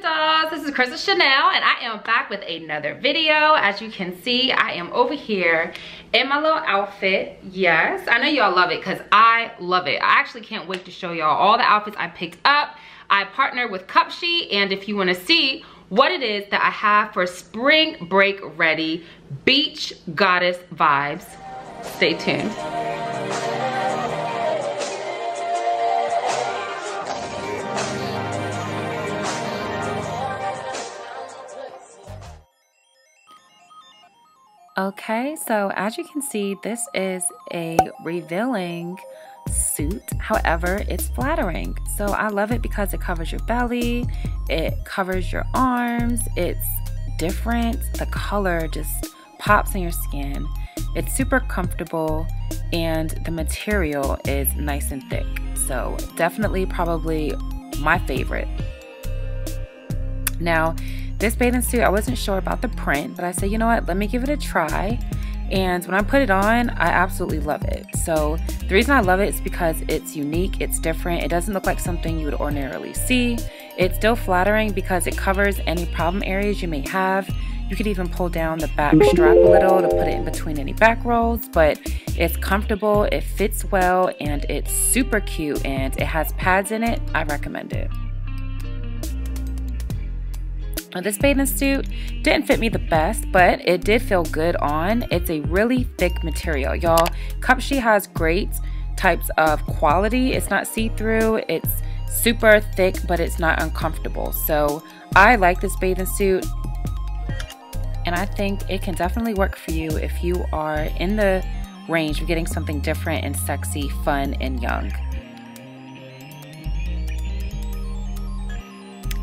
dolls, this is CRYSTALCHANEL and I am back with another video. As you can see, I am over here in my little outfit. Yes, I know y'all love it because I love it. I actually can't wait to show y'all all the outfits I picked up. I partnered with Cupshe, and if you want to see what it is that I have for spring break ready beach goddess vibes, stay tuned. Okay, so as you can see, this is a revealing suit. However, it's flattering. So I love it because it covers your belly, it covers your arms, it's different. The color just pops on your skin. It's super comfortable and the material is nice and thick. So definitely probably my favorite. Now, this bathing suit, I wasn't sure about the print, but I said, you know what, let me give it a try. And when I put it on, I absolutely love it. So the reason I love it is because it's unique, it's different. It doesn't look like something you would ordinarily see. It's still flattering because it covers any problem areas you may have. You could even pull down the back strap a little to put it in between any back rolls, but it's comfortable, it fits well, and it's super cute, and it has pads in it. I recommend it. Now, this bathing suit didn't fit me the best, but it did feel good on. It's a really thick material, y'all. Cupshe has great types of quality. It's not see-through, it's super thick, but it's not uncomfortable. So I like this bathing suit, and I think it can definitely work for you if you are in the range of getting something different and sexy, fun, and young.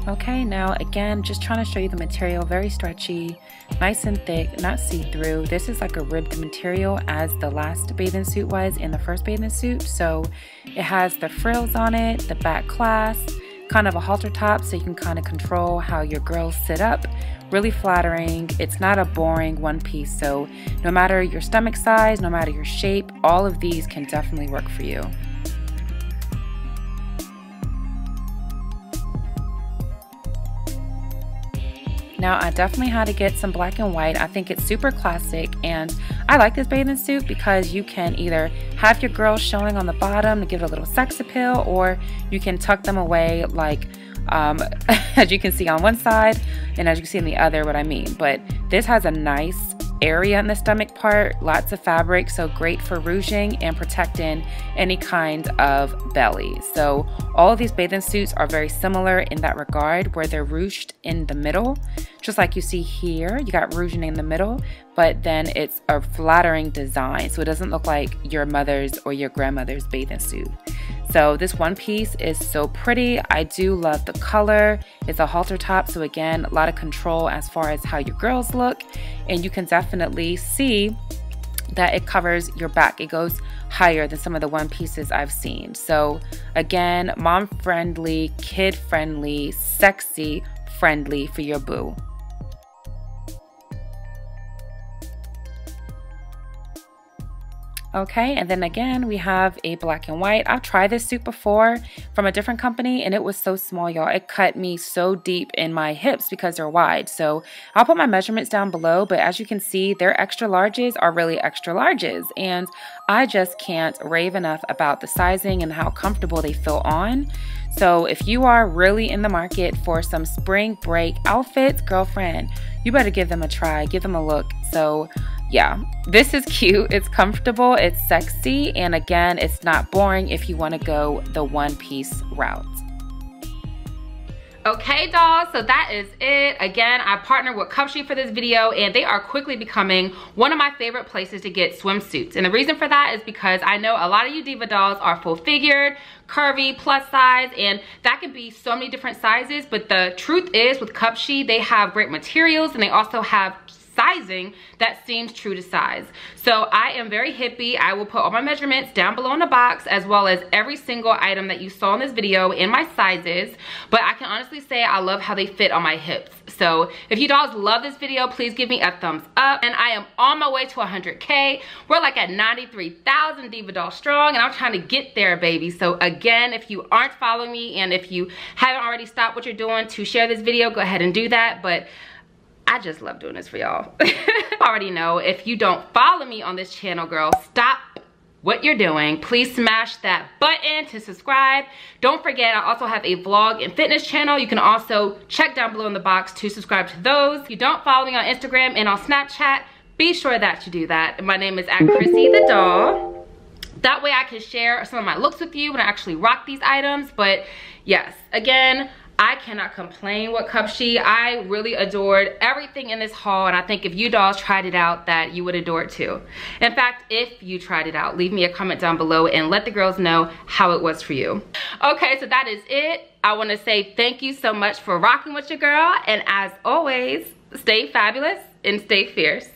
Okay, now again, just trying to show you the material, very stretchy, nice and thick, not see-through. This is like a ribbed material as the last bathing suit was in the first bathing suit. So it has the frills on it, the back clasp, kind of a halter top so you can kind of control how your girls sit up. Really flattering. It's not a boring one piece. So no matter your stomach size, no matter your shape, all of these can definitely work for you. Now, I definitely had to get some black and white. I think it's super classic, and I like this bathing suit because you can either have your girls showing on the bottom to give it a little sex appeal, or you can tuck them away like as you can see on one side and as you can see on the other, what I mean. But this has a nice area in the stomach part, lots of fabric, so great for rouging and protecting any kind of belly. So all of these bathing suits are very similar in that regard, where they're ruched in the middle, just like you see here. You got rouging in the middle, but then it's a flattering design, so it doesn't look like your mother's or your grandmother's bathing suit. So this one piece is so pretty. I do love the color. It's a halter top, so again, a lot of control as far as how your girls look, and you can definitely see that it covers your back. It goes higher than some of the one pieces I've seen. So again, mom friendly, kid friendly, sexy friendly for your boo. Okay, and then again, we have a black and white. I've tried this suit before from a different company, and it was so small, y'all. It cut me so deep in my hips because they're wide. So I'll put my measurements down below, but as you can see, their extra larges are really extra larges, and I just can't rave enough about the sizing and how comfortable they feel on. So if you are really in the market for some spring break outfits, girlfriend, you better give them a try, give them a look. So yeah, this is cute, it's comfortable, it's sexy, and again, it's not boring if you want to go the one-piece route. Okay, dolls, so that is it. Again, I partnered with Cupshe for this video, and they are quickly becoming one of my favorite places to get swimsuits. And the reason for that is because I know a lot of you diva dolls are full-figured, curvy, plus size, and that can be so many different sizes, but the truth is with Cupshe, they have great materials, and they also have sizing that seems true to size. So I am very hippie. I will put all my measurements down below in the box, as well as every single item that you saw in this video in my sizes. But I can honestly say I love how they fit on my hips. So if you dolls love this video, please give me a thumbs up. And I am on my way to 100K. We're like at 93,000 Diva Doll strong, and I'm trying to get there, baby. So again, if you aren't following me, and if you haven't already stopped what you're doing to share this video, go ahead and do that. But I just love doing this for y'all. Already know, if you don't follow me on this channel, girl, stop what you're doing. Please smash that button to subscribe. Don't forget, I also have a vlog and fitness channel. You can also check down below in the box to subscribe to those. If you don't follow me on Instagram and on Snapchat, be sure that you do that. My name is @Chrissy the Doll. That way I can share some of my looks with you when I actually rock these items. But yes, again, I cannot complain with Cupshe. I really adored everything in this haul, and I think if you dolls tried it out, that you would adore it too. In fact, if you tried it out, leave me a comment down below and let the girls know how it was for you. Okay, so that is it. I want to say thank you so much for rocking with your girl, and as always, stay fabulous and stay fierce.